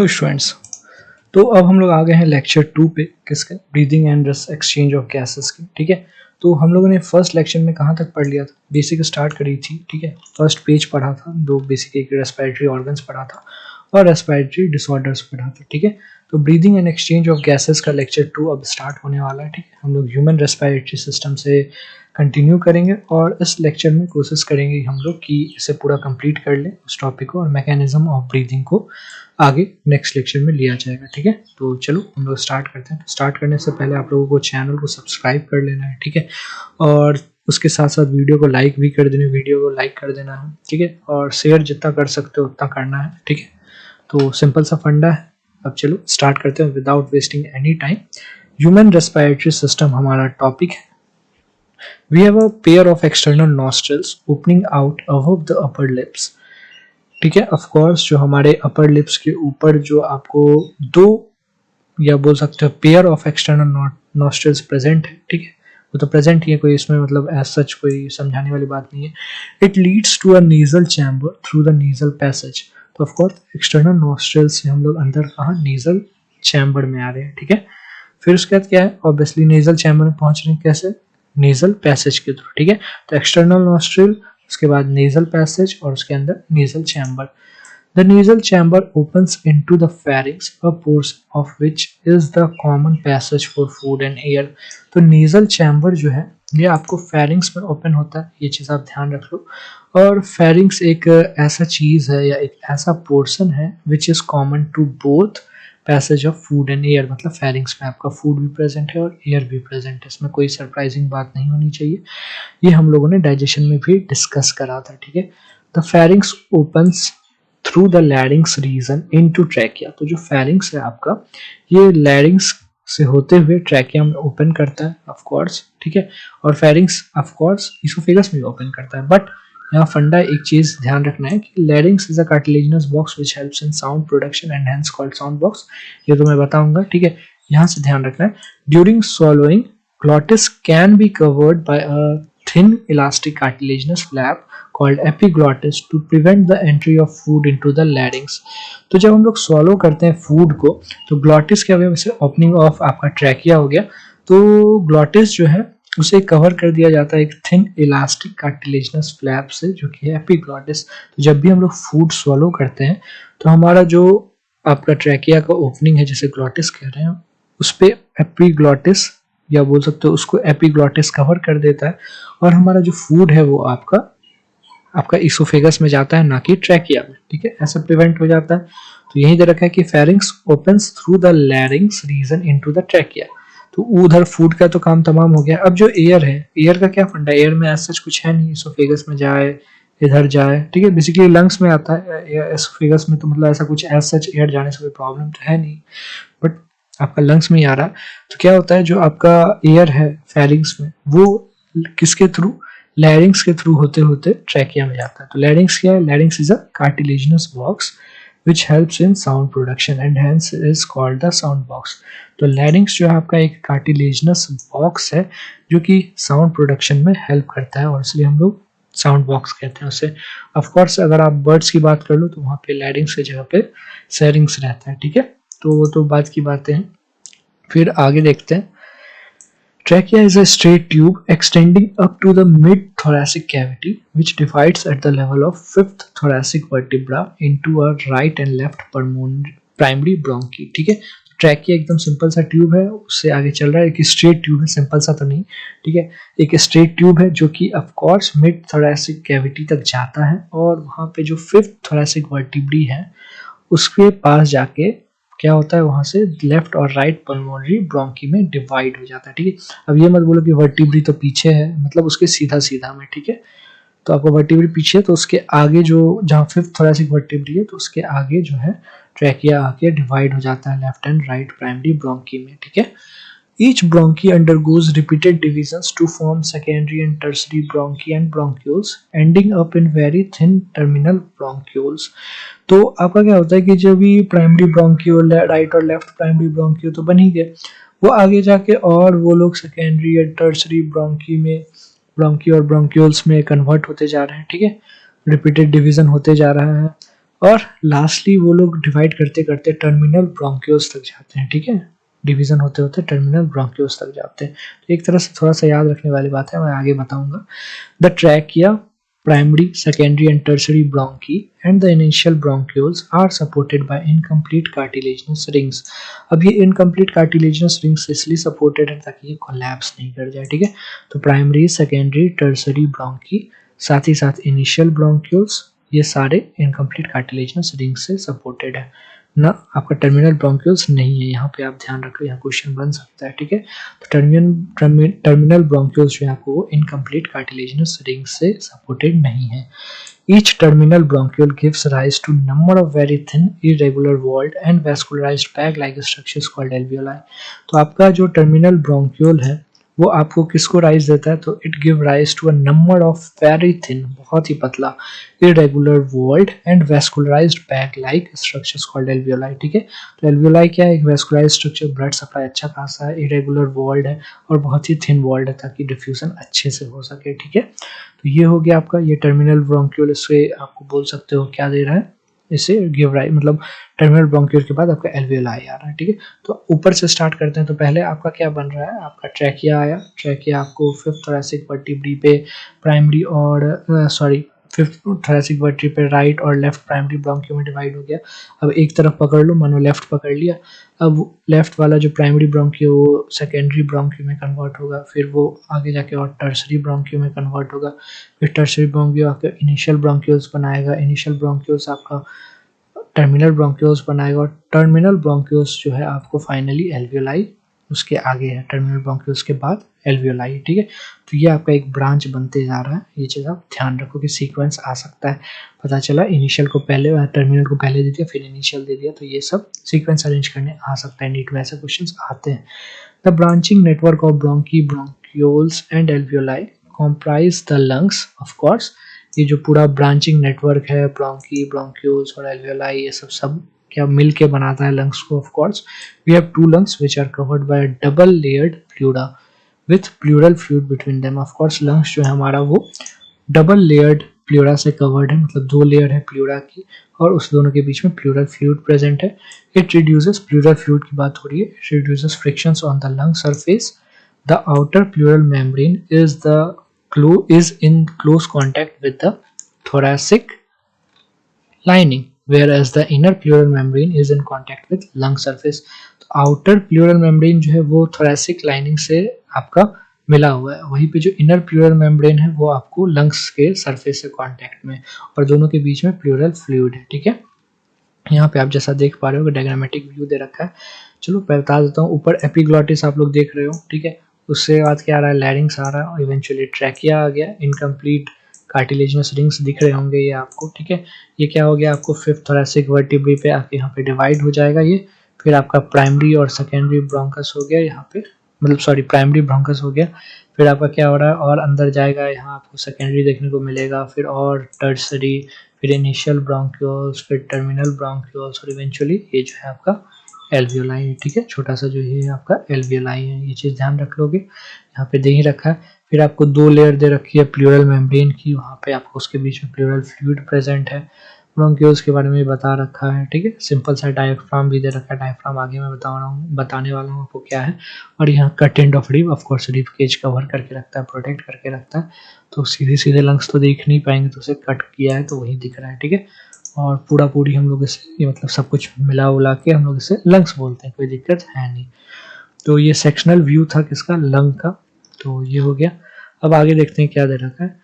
Hello students. तो अब हम लोग आ गए हैं लेक्चर 2 पे, किसके? Breathing and exchange of gases की। ठीक है, तो हम लोगों ने फर्स्ट लेक्चर में कहाँ तक पढ़ लिया था? बेसिक स्टार्ट करी थी। ठीक है, फर्स्ट पेज पढ़ा था, दो बेसिक एक रेस्पिरेटरी ऑर्गन्स पढ़ा था और रेस्पिरेटरी डिसऑर्डर्स पढ़ा था। ठीक है, तो breathing and exchange of gases का लेक्चर 2 अब स्टार्ट होने वाला है। ठीक है, हम लोग ह्यूमन रेस्पिरेटरी सिस्टम से कंटिन्यू करेंगे और इस लेक्चर में कोशिश करेंगे हम लोग कि इसे पूरा कंप्लीट कर लें उस टॉपिक को, और मैकेनिज्म ऑफ ब्रीदिंग को आगे नेक्स्ट लेक्चर में लिया जाएगा। ठीक है, तो चलो हम लोग स्टार्ट करते हैं। स्टार्ट करने से पहले आप लोगों को चैनल को सब्सक्राइब कर लेना है। ठीक है, और उसके साथ साथ वीडियो को लाइक भी कर देना, वीडियो को लाइक कर देना है। ठीक है, और शेयर जितना कर सकते हो उतना करना है। ठीक है, तो सिंपल सा फंडा है। अब चलो स्टार्ट करते हैं without wasting any time. Human respiratory system हमारा टॉपिक है। We have a pair of external nostrils opening out above the upper lips. ठीक है, ऑफ कोर्स जो हमारे अपर लिप्स के ऊपर जो आपको दो या बोल सकते हो pair of external nostrils present है। ठीक है, वो तो प्रेजेंट ही है, कोई इसमें मतलब एज सच कोई समझाने वाली बात नहीं है। It leads to a nasal chamber through the nasal passage. तो ऑफ कोर्स एक्सटर्नल नॉस्ट्रल्स से हम लोग अंदर कहाँ? नीजल चैम्बर में आ रहे हैं। ठीक है, फिर उसके बाद क्या है? ऑब्वियसली नीजल चैम्बर में पहुंच रहे हैं कैसे? नेजल पैसेज के थ्रू। ठीक है, तो एक्सटर्नल नॉस्ट्रिल, उसके बाद नेजल पैसेज और उसके अंदर nasal chamber. The nasal chamber opens into the pharynx, a portion of which is the common passage for food and air. तो नेजल चैम्बर जो है ये आपको फेरिंक्स में ओपन होता है, ये चीज़ आप ध्यान रख लो। और फेरिंक्स एक ऐसा चीज़ है या एक ऐसा पोर्शन है which is common to both passage of food and air. मतलब फेरिंग्स में आपका फूड भी प्रेजेंट है और एयर भी प्रेजेंट है, इसमें कोई सरप्राइजिंग बात नहीं होनी चाहिए। ये हम लोगों ने डाइजेशन में भी डिस्कस करा था। ठीक है, the pharynx opens through the larynx region into trachea. तो जो फेरिंग्स है आपका, ये लैरिंग्स से होते हुए ट्रैकिया में ओपन करता है ऑफ कोर्स। ठीक है, और फेरिंग्स ऑफ कोर्स इसोफेगस में ओपन करता है। बट यहाँ फंडा एक चीज ध्यान रखना है कि लैरिंग्स is a cartilaginous box which helps in sound production and hence called sound box. ये तो मैं बताऊंगा। ठीक है, यहाँ से ध्यान रखना है। During swallowing glottis can be covered by a thin elastic cartilaginous flap called epiglottis to prevent the entry of food into the larynx। तो जब हम लोग swallow करते हैं फूड को, तो ग्लॉटिस क्या हो गया? ओपनिंग ऑफ आपका ट्रैकिया हो गया। तो ग्लॉटिस जो है उसे कवर कर दिया जाता है एक थिन इलास्टिक कार्टिलेजिनस फ्लैप से, जो कि है एपिग्लॉटिस। तो जब भी हम लोग फूड स्वॉलो करते हैं तो हमारा जो आपका ट्रैकिया का ओपनिंग है, जिसे ग्लॉटिस कह रहे हैं, उस पे एपिग्लॉटिस या बोल सकते हो उसको एपिग्लॉटिस कवर कर देता है, और हमारा जो फूड है वो आपका इसोफेगस में जाता है, ना कि ट्रैकिया में। ठीक है, ऐसा प्रिवेंट हो जाता है। तो यही दे रखा है कि pharynx opens through the larynx region into the trachea. तो उधर फूड का तो काम तमाम हो गया। अब जो एयर है, एयर का क्या फंडा? एयर में ऐसा कुछ है नहीं, इसोफेगस में जाए इधर जाए। ठीक है, बेसिकली लंग्स में आता है, इसोफेगस में तो मतलब ऐसा कुछ एज सच एयर जाने से कोई प्रॉब्लम तो है नहीं, बट आपका लंग्स में ही आ रहा है। तो क्या होता है, जो आपका एयर है फेरिंग्स में, वो किसके थ्रू? लैरिंग्स के थ्रू होते होते ट्रैकिया में जाता है। तो लैरिंग्स क्या है? लैरिंग्स is a cartilaginous box which helps in sound production and hence is called the sound box। तो लैरिंग्स जो है आपका एक कार्टिलेजिनस बॉक्स है जो कि साउंड प्रोडक्शन में हेल्प करता है, और इसलिए हम लोग साउंड बॉक्स कहते हैं उसे। ऑफ कोर्स अगर आप बर्ड्स की बात कर लो तो वहाँ पे लैरिंग्स की जगह पे सेरिंग्स रहता है। ठीक है, तो वो तो बात की बातें हैं। फिर आगे देखते हैं। Trachea is a straight tube extending up to the mid-thoracic cavity, which divides at the level of fifth thoracic vertebra into a right and left primary bronchi। ठीक है, ट्रैकिया एकदम सिंपल सा ट्यूब है, उससे आगे चल रहा है एक स्ट्रेट ट्यूब है, सिंपल सा तो नहीं। ठीक है, एक स्ट्रेट ट्यूब है जो कि of course mid thoracic cavity तक जाता है, और वहाँ पे जो फिफ्थ थोरैसिक वर्टिब्री है उसके पास जाके क्या होता है, वहां से लेफ्ट और राइट पल्मोनरी ब्रोंकी में डिवाइड हो जाता है। ठीक है, अब ये मत बोलो कि वर्टिब्री तो पीछे है, मतलब उसके सीधा सीधा में। ठीक है, तो आपको वर्टिब्री पीछे है, तो उसके आगे जो जहाँ फिफ्थ थोरैसिक वर्टिब्री है, तो उसके आगे जो है ट्रैकिया आके डिवाइड हो जाता है left and right primary bronchi में। ठीक है, each bronchi undergoes repeated divisions to form secondary and tertiary bronchi and bronchioles, ending up in very thin terminal bronchioles। तो आपका क्या होता है कि जब भी प्राइमरी ब्रोंकियोल, राइट और लेफ्ट प्राइमरी ब्रोंकियोल तो बन ही गए, वो आगे जाके और वो लोग सेकेंडरी या टर्सरी ब्रोंकी और ब्रोंक्यूल्स में कन्वर्ट होते जा रहे हैं। ठीक है, रिपीटेड डिवीजन होते जा रहा है, और लास्टली वो लोग डिवाइड करते करते टर्मिनल ब्रोंक्यूल्स तक जाते हैं, ठीक है, डिवीजन होते होते टर्मिनल ब्रोंक्यूल्स तक जाते हैं। तो एक तरह से थोड़ा सा याद रखने वाली बात है, मैं आगे बताऊंगा। The trachea, primary, secondary and tertiary bronchi and the initial bronchioles are supported by incomplete cartilaginous rings। अब ये incomplete cartilaginous rings इसलिए supported है ताकि ये collapse नहीं कर जाए, ठीक है। तो primary, secondary, tertiary bronchi साथ ही साथ initial bronchioles ये सारे incomplete cartilaginous rings से supported है ना। आपका टर्मिनल ब्रोंक्यूल्स नहीं है, यहाँ पे आप ध्यान रखो, यहाँ क्वेश्चन बन सकता है, ठीक है। तो टर्मिनल ब्रोंक्यूल्स जो है आपको वो इनकम्प्लीट कार्टिलेजिनस रिंग से सपोर्टेड नहीं है। Each terminal bronchiole gives rise to number of very thin, irregular walled and vascularized bag-like structures called alveoli। तो आपका जो टर्मिनल ब्रोंक्यूल है वो आपको किसको राइज देता है, तो it give rise to a number of very thin, बहुत ही पतला, irregular walled and vascularised bag like structures called alveoli, ठीक है। तो एल्वियोलाई क्या है, एक वेस्कुलराइज्ड स्ट्रक्चर, ब्लड सप्लाई अच्छा खासा है, इरेगुलर वॉल्ड है और बहुत ही थिन वॉल्ड है ताकि डिफ्यूजन अच्छे से हो सके, ठीक है। तो ये हो गया आपका ये टर्मिनल ब्रोंक्यूल। इससे आपको बोल सकते हो क्या दे रहा है, इसे गिव राइज मतलब टर्मिनल ब्रोंक्यूल के बाद आपका एल्वियोलाई आ रहा है, ठीक है। तो ऊपर से स्टार्ट करते हैं। तो पहले आपका क्या बन रहा है, आपका ट्रैकिया आया। ट्रैकिया आपको फिफ्थ थोरैसिक वर्टिब्री पे प्राइमरी और फिफ्थ थोरैसिक वर्टिब्री पे राइट और लेफ्ट प्राइमरी ब्रोंकियो में डिवाइड हो गया। अब एक तरफ पकड़ लो, मानो लेफ्ट पकड़ लिया। अब लेफ्ट वाला जो प्राइमरी ब्रोंकियो वो सेकेंडरी ब्रोंकियो में कन्वर्ट होगा, फिर वो आगे जाके और टर्सरी ब्रोंकियो में कन्वर्ट होगा। फिर टर्सरी ब्रोंकियो आपका इनिशियल ब्रोंक्यूल्स बनाएगा, इनिशियल ब्रोंक्यूल्स आपका टर्मिनल ब्रोंक्यूल्स बनाएगा और टर्मिनल ब्रोंक्यूल्स जो है आपको फाइनली एल्वियोलाई उसके आगे है, टर्मिनल ब्रोंक्यूल्स के बाद एल्वियोलाई, ठीक है। तो ये आपका एक ब्रांच बनते जा रहा है, ये चीज़ आप ध्यान रखो कि सीक्वेंस आ सकता है। पता चला इनिशियल को पहले, टर्मिनल को पहले दे दिया, फिर इनिशियल दे दिया, तो ये सब सीक्वेंस अरेंज करने आ सकता है, नीट में ऐसे क्वेश्चंस आते हैं। The branching network of bronchi, bronchioles and alveoli comprise the lungs, of course ये जो पूरा ब्रांचिंग नेटवर्क है ब्रोंकी, ब्रोंक्यूल्स और एल्वियोलाई, ये सब क्या मिल के बनाता है लंग्स को। Of course we have two lungs which are covered by double layered pleura with pleural fluid between them. Of course lungs जो है हमारा वो डबल लेयर्ड प्लूरा से कवर्ड है, मतलब दो लेयर है प्लूरा की और उस दोनों के बीच में प्लूरल फ्लूइड प्रेजेंट है। इट रिड्यूसेस, प्लूरल फ्लूइड की बात हो रही है, it reduces frictions on the lung surface. The outer pleural membrane is in close contact with the thoracic lining, whereas the inner pleural membrane is in contact with lung surface। तो outer pleural membrane जो है वो thoracic lining से आपका मिला हुआ है, वहीं पे जो inner pleural membrane है वो आपको lungs के surface से contact में, और दोनों के बीच में pleural fluid है, ठीक है। यहाँ पे आप जैसा देख पा रहे हो डायग्रामेटिक व्यू दे रखा है। चलो बता देता हूँ, ऊपर एपिग्लॉटिस आप लोग देख रहे हो, ठीक है। उससे बाद क्या आ रहा है, लैरिंग्स आ रहा है और इवेंचुअली ट्रैकिया आ गया। इनकम्प्लीट कार्टिलेजिनस रिंग्स दिख रहे होंगे ये आपको, ठीक है। ये क्या हो गया, आपको फिफ्थ थोरैसिक वर्टिब्री पे आके यहाँ पे डिवाइड हो जाएगा ये। फिर आपका प्राइमरी और सेकेंडरी ब्रोंकस हो गया यहाँ पे, मतलब सॉरी प्राइमरी ब्रोंकस हो गया। फिर आपका क्या हो रहा है, और अंदर जाएगा, यहाँ आपको सेकेंडरी देखने को मिलेगा, फिर और टर्सरी, फिर इनिशियल ब्रोंक्यूल्स, फिर टर्मिनल ब्रोंक्यूल्स और इवेंचुअली ये जो है आपका एल्वियोलाई है, ठीक है। छोटा सा जो ये आपका एल्वियोलाई है, ये चीज़ ध्यान रख लोगे, यहाँ पे दे ही रखा है। फिर आपको दो लेयर दे रखी है प्लूरल मेम्ब्रेन की, वहाँ पे आपको उसके बीच में प्लूरल फ्लूइड प्रेजेंट है। ब्रोंक्यूल्स के बारे में बता रखा है, ठीक है। सिंपल सा डायफ्राम भी दे रखा है, डायफ्राम आगे मैं बताने वाला हूँ आपको क्या है। और यहाँ content of rib, of course rib cage cover करके रखता है, प्रोटेक्ट करके रखता है, तो सीधे सीधे लंग्स तो देख नहीं पाएंगे, तो उसे कट किया है तो वही दिख रहा है, ठीक है। और पूरी हम लोग इसे ये मतलब सब कुछ मिला उला के हम लोग इसे लंग्स बोलते हैं, कोई दिक्कत है नहीं। तो ये सेक्शनल व्यू था किसका, लंग का, तो ये हो गया। अब आगे देखते हैं क्या दे रखा है।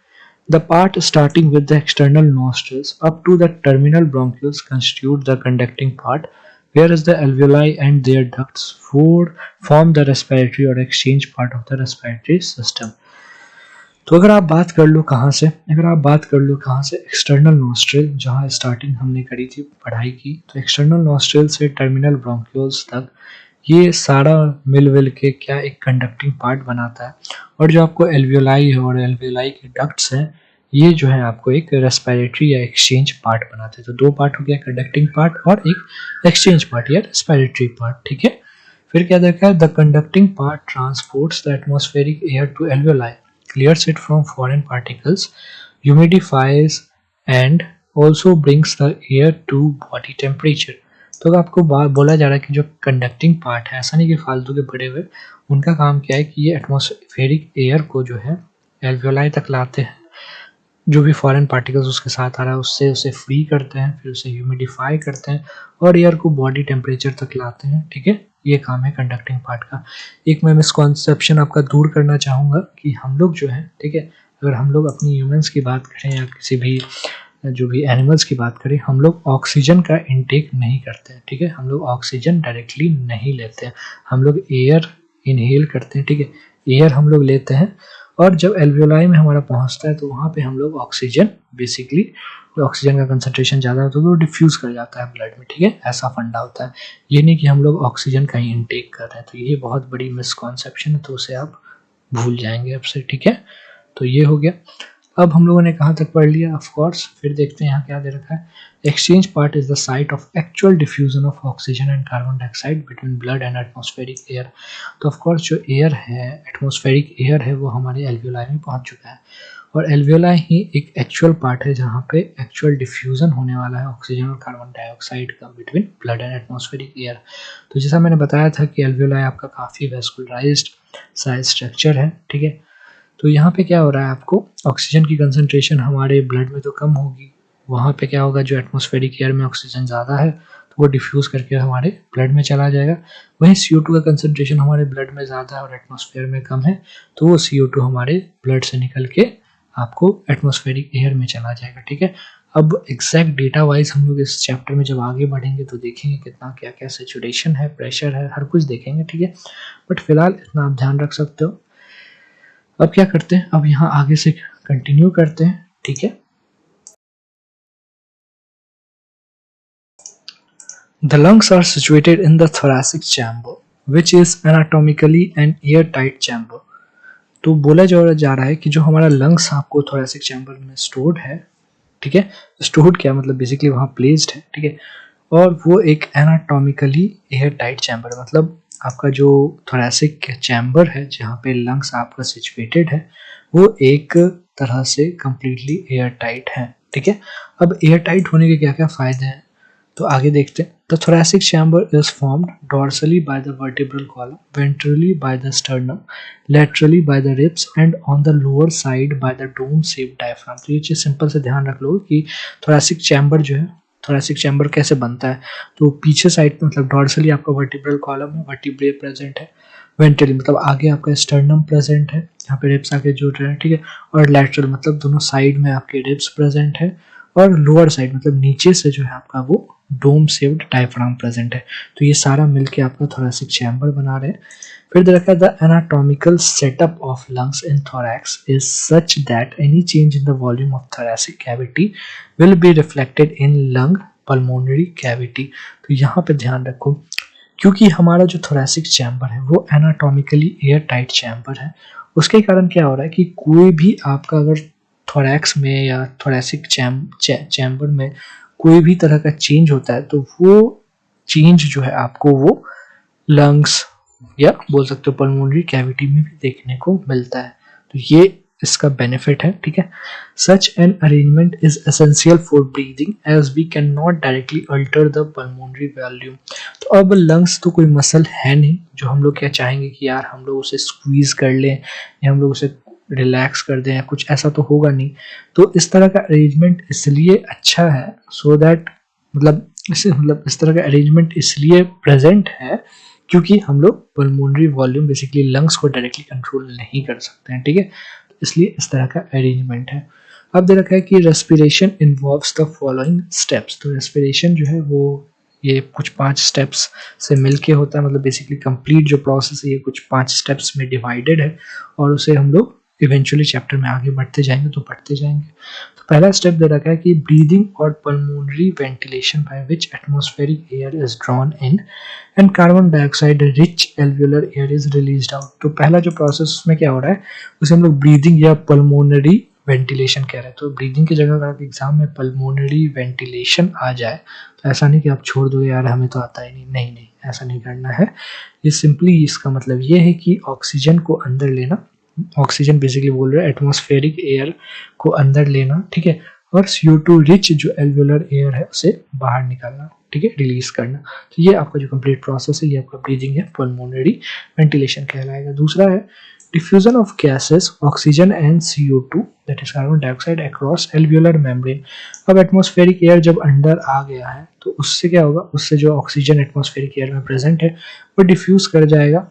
The part starting with the external nostrils up to the terminal bronchioles constitute the conducting part, whereas the alveoli and their ducts form the respiratory or exchange part of the respiratory system। तो अगर आप बात कर लो कहाँ से, external nostril, जहाँ starting हमने करी थी पढ़ाई की, तो एक्सटर्नल नोस्ट्रिल से टर्मिनल ब्रोंक्यूल्स तक ये सारा मिल के क्या एक कंडक्टिंग पार्ट बनाता है। और जो आपको एल्वियोलाई है और एल्वियोलाई के डक्ट्स हैं, ये जो है आपको एक रेस्पिरेटरी या एक्सचेंज पार्ट बनाते हैं। तो दो पार्ट हो गया, कंडक्टिंग पार्ट और एक एक्सचेंज पार्ट या रेस्पिरेटरी पार्ट, ठीक है। फिर क्या देखा है, the conducting part transports the atmospheric air to alveoli, clears it from foreign particles, humidifies and also brings the air to body temperature. तो आपको बोला जा रहा है कि जो कंडक्टिंग पार्ट है, ऐसा नहीं कि फालतू के पड़े हुए, उनका काम क्या है कि ये एटमॉस्फेरिक एयर को जो है एल्वियोलाई तक लाते हैं, जो भी फॉरेन पार्टिकल्स उसके साथ आ रहा है उससे उसे फ्री करते हैं, फिर उसे ह्यूमिडिफाई करते हैं और एयर को बॉडी टेम्परेचर तक लाते हैं। ठीक है, ये काम है कंडक्टिंग पार्ट का। एक मैं मिसकॉन्सेप्शन आपका दूर करना चाहूँगा कि हम लोग जो है, ठीक है, अगर हम लोग अपनी ह्यूमंस की बात करें या किसी भी जो भी एनिमल्स की बात करें, हम लोग ऑक्सीजन का इनटेक नहीं करते हैं। ठीक है, हम लोग ऑक्सीजन डायरेक्टली नहीं लेते हैं, हम लोग एयर इनहेल करते हैं। ठीक है, एयर हम लोग लेते हैं और जब एल्वियोलाई में हमारा पहुंचता है तो वहाँ पे हम लोग ऑक्सीजन, बेसिकली ऑक्सीजन का कंसंट्रेशन ज़्यादा होता है तो डिफ्यूज़ कर जाता है ब्लड में। ठीक है, ऐसा फंडा होता है, ये नहीं कि हम लोग ऑक्सीजन का ही इनटेक कर रहे हैं। तो ये बहुत बड़ी मिसकॉन्सेप्शन है, तो उसे आप भूल जाएंगे अब से। ठीक है, तो ये हो गया। अब हम लोगों ने कहाँ तक पढ़ लिया, ऑफ कोर्स फिर देखते हैं यहाँ क्या दे रखा है। Exchange part is the site of actual diffusion of oxygen and carbon dioxide between blood and atmospheric air. तो ऑफ कोर्स जो एयर है, एटमॉस्फेरिक एयर है, वो हमारे एल्वियोलाई में पहुंच चुका है और एल्वियोलाई ही एक एक्चुअल पार्ट है जहाँ पे एक्चुअल डिफ्यूजन होने वाला है ऑक्सीजन और कार्बन डाइऑक्साइड का between blood and atmospheric air. तो जैसा मैंने बताया था कि एल्वियोलाई आपका काफ़ी वेस्कुलराइज्ड साइज स्ट्रक्चर है। ठीक है, तो यहाँ पे क्या हो रहा है, आपको ऑक्सीजन की कंसंट्रेशन हमारे ब्लड में तो कम होगी, वहाँ पे क्या होगा, जो एटमॉस्फेरिक एयर में ऑक्सीजन ज़्यादा है तो वो डिफ्यूज़ करके हमारे ब्लड में चला जाएगा। वहीं CO2 का कंसंट्रेशन हमारे ब्लड में ज़्यादा है और एटमॉस्फेयर में कम है, तो वो CO2 हमारे ब्लड से निकल के आपको एटमॉस्फेरिक एयर में चला जाएगा। ठीक है, अब एग्जैक्ट डेटा वाइज हम लोग इस चैप्टर में जब आगे बढ़ेंगे तो देखेंगे कितना क्या क्या सिचुएशन है, प्रेशर है, हर कुछ देखेंगे। ठीक है, बट फिलहाल इतना आप ध्यान रख सकते हो। अब क्या करते हैं, अब यहाँ आगे से कंटिन्यू करते हैं। ठीक है, The lungs are situated in the thoracic chamber, which is anatomically an airtight chamber. तो बोला जा रहा है कि जो हमारा लंग्स आपको थोरेसिक चैम्बर में स्टोर्ड है, ठीक है, स्टोर्ड क्या मतलब, बेसिकली वहाँ प्लेस्ड है। ठीक है, और वो एक एनाटॉमिकली एयर टाइट चैम्बर, मतलब आपका जो थोरेसिक चैम्बर है जहाँ पे लंग्स आपका सिचुएटेड है, वो एक तरह से कंप्लीटली एयर टाइट है। ठीक है, अब एयर टाइट होने के क्या क्या फ़ायदे हैं, तो आगे देखते हैं। The thoracic chamber is formed dorsally by the vertebral column, ventrally by the sternum, laterally by the ribs and on the lower side by the dome-shaped diaphragm। तो ये चीज़ सिंपल से ध्यान रख लो कि thoracic chamber जो है, thoracic chamber कैसे बनता है, तो पीछे साइड मतलब डॉर्सली आपका वर्टिब्रल कॉलम है, वर्टिब्रे प्रेजेंट है, वेंट्रली मतलब आगे आपका स्टर्नम प्रेजेंट है, यहाँ पे रिब्स आके जुड़ रहे हैं। ठीक है, और लैटरल मतलब दोनों साइड में आपके रिब्स प्रेजेंट है, और लोअर साइड मतलब नीचे से जो है आपका वो डोम शेप्ड डायफ्राम प्रेजेंट है। तो ये सारा मिलके आपका थोरेसिक चैम्बर बना रहे हैं। फिर दे रखा है the anatomical setup of lungs in thorax is such that any change in the volume of thoracic cavity will be reflected in lung pulmonary cavity. तो यहाँ पे ध्यान रखो, क्योंकि हमारा जो थोरेसिक चैम्बर है वो एनाटॉमिकली एयर टाइट चैम्बर है, उसके कारण क्या हो रहा है कि कोई भी आपका अगर थोरैक्स में या थोरेसिक चैम्बर में कोई भी तरह का चेंज होता है तो वो चेंज जो है आपको वो लंग्स या बोल सकते हो पल्मोनरी कैविटी में भी देखने को मिलता है। तो ये इसका बेनिफिट है। ठीक है, such an arrangement is essential for breathing as we cannot directly alter the pulmonary volume. तो अब लंग्स तो कोई मसल है नहीं जो हम लोग क्या चाहेंगे कि यार हम लोग उसे स्क्वीज कर लें या हम लोग उसे रिलैक्स कर दें या कुछ ऐसा तो होगा नहीं। तो इस तरह का अरेंजमेंट इसलिए अच्छा है, सो दैट मतलब इस तरह का अरेंजमेंट इसलिए प्रेजेंट है क्योंकि हम लोग पल्मोनरी वॉल्यूम बेसिकली लंग्स को डायरेक्टली कंट्रोल नहीं कर सकते हैं। ठीक है, इसलिए इस तरह का अरेंजमेंट है। अब दे रखा है कि respiration involves the following steps. तो रेस्पिरेशन जो है वो ये कुछ 5 स्टेप्स से मिलके होता है, मतलब बेसिकली कंप्लीट जो प्रोसेस है ये कुछ 5 स्टेप्स में डिवाइडेड है और उसे हम लोग इवेंचुअली चैप्टर में आगे बढ़ते जाएंगे तो पढ़ते जाएंगे। तो पहला स्टेप दे रखा है कि ब्रीदिंग और pulmonary ventilation by which atmospheric air is drawn in and carbon dioxide rich alveolar air is released out. तो पहला जो प्रोसेस उसमें क्या हो रहा है उसे हम लोग ब्रीदिंग या पल्मोनरी वेंटिलेशन कह रहे हैं। तो ब्रीदिंग की जगह अगर एग्जाम में पल्मोनरी वेंटिलेशन आ जाए तो ऐसा नहीं कि आप छोड़ दो यार हमें तो आता ही नहीं, नहीं नहीं ऐसा नहीं करना है। ये सिंपली इसका मतलब ये है कि ऑक्सीजन को अंदर लेना, ऑक्सीजन बेसिकली बोल रहे हैं एटमॉस्फेरिक एयर को अंदर लेना, ठीक है, और CO2 रिच जो एल्वियोलर एयर है उसे बाहर निकालना, ठीक है, रिलीज करना। तो ये आपका जो कंप्लीट प्रोसेस है ये आपका ब्रीदिंग है, पल्मोनरी वेंटिलेशन कहलाएगा। दूसरा है diffusion of gases oxygen and CO2 that is carbon dioxide across alveolar membrane। अब एटमॉस्फेरिक एयर जब अंदर आ गया है तो उससे क्या होगा, उससे जो ऑक्सीजन एटमॉस्फेरिक एयर में प्रेजेंट है वो डिफ्यूज कर जाएगा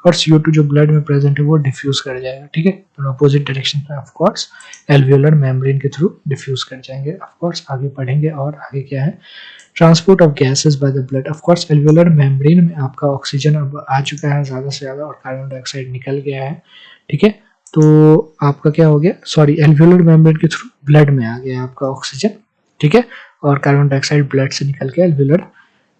और CO2 जो ब्लड में प्रेजेंट है वो डिफ्यूज कर जाएगा, ठीक है। तो अपोजिट डायरेक्शन में ऑफ कोर्स एल्वियोलर मेम्ब्रेन के थ्रू डिफ्यूज कर जाएंगे। ऑफ कोर्स आगे पढ़ेंगे और आगे क्या है, transport of gases by the blood. Of course alveolar membrane में आपका ऑक्सीजन अब आ चुका है ज़्यादा से ज़्यादा और कार्बन डाइऑक्साइड निकल गया है, ठीक है। तो आपका क्या हो गया, सॉरी, एल्वियोलर मेम्ब्रेन के थ्रू ब्लड में आ गया आपका ऑक्सीजन, ठीक है, और कार्बन डाइऑक्साइड ब्लड से निकल के एल्वियोलर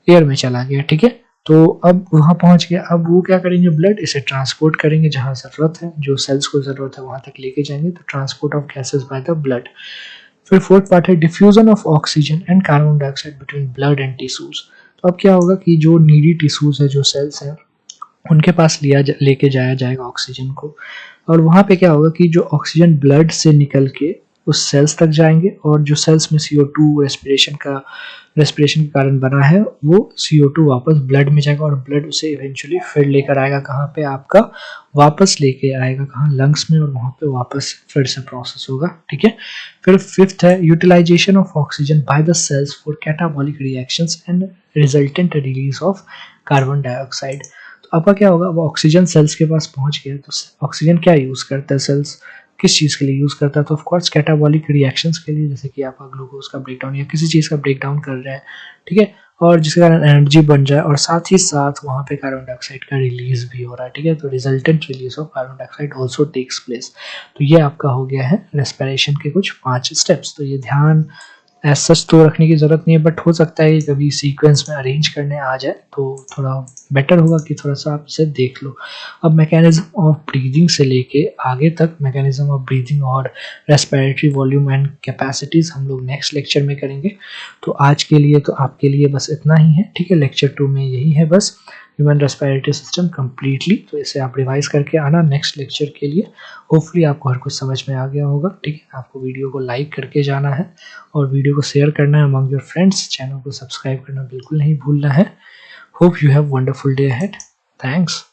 एयर में चला गया, ठीक है। तो अब वहाँ पहुँच गया, अब वो क्या करेंगे, ब्लड इसे ट्रांसपोर्ट करेंगे जहाँ ज़रूरत है, जो सेल्स को ज़रूरत है वहाँ तक लेके जाएंगे। तो transport of gases by the blood. फिर फोर्थ पार्ट है diffusion of oxygen and carbon dioxide between blood and tissues. तो अब क्या होगा कि जो नीडी टिश्यूज है, जो सेल्स हैं, उनके पास लेके जाया जाएगा ऑक्सीजन को, और वहाँ पे क्या होगा कि जो ऑक्सीजन ब्लड से निकल के उस सेल्स तक जाएंगे और जो सेल्स में CO2 रेस्पिरेशन के कारण बना है वो CO2 वापस ब्लड में जाएगा और ब्लड उसे इवेंचुअली फिर लेकर आएगा कहाँ पे, आपका वापस लेके आएगा कहाँ, लंग्स में, और वहाँ पे वापस फिर से प्रोसेस होगा, ठीक है। फिर फिफ्थ है utilisation of oxygen by the cells for catabolic reactions and resultant release of carbon dioxide. तो आपका क्या होगा, वो ऑक्सीजन सेल्स के पास पहुंच गया तो ऑक्सीजन क्या यूज करता है, सेल्स किस चीज़ के लिए यूज़ करता है, तो ऑफकोर्स कैटाबॉलिक रिएक्शंस के लिए, जैसे कि आपका ग्लूकोज का ब्रेकडाउन या किसी चीज़ का ब्रेकडाउन कर रहे हैं, ठीक है, और जिसके कारण एनर्जी बन जाए और साथ ही साथ वहाँ पे कार्बन डाइऑक्साइड का रिलीज भी हो रहा है, ठीक है। तो resultant release of carbon dioxide also takes place. तो ये आपका हो गया है रेस्पिरेशन के कुछ 5 स्टेप्स। तो ये ध्यान एज सच तो रखने की ज़रूरत नहीं है, बट हो सकता है कि कभी सीक्वेंस में अरेंज करने आ जाए तो थोड़ा बेटर होगा कि थोड़ा सा आप इसे देख लो। अब मैकेनिज्म ऑफ ब्रीदिंग से लेके आगे तक मैकेनिज्म ऑफ ब्रीदिंग और रेस्पिरेटरी वॉल्यूम एंड कैपेसिटीज़ हम लोग नेक्स्ट लेक्चर में करेंगे। तो आज के लिए तो आपके लिए बस इतना ही है, ठीक है। लेक्चर 2 में यही है बस, ह्यूमन रेस्पिरेटरी सिस्टम कंप्लीटली। तो इसे आप रिवाइज करके आना नेक्स्ट लेक्चर के लिए। होपफुली आपको हर कुछ समझ में आ गया होगा, ठीक है। आपको वीडियो को लाइक करके जाना है और वीडियो को शेयर करना है अमंग योर फ्रेंड्स। चैनल को सब्सक्राइब करना बिल्कुल नहीं भूलना है। Hope you have wonderful day ahead. Thanks.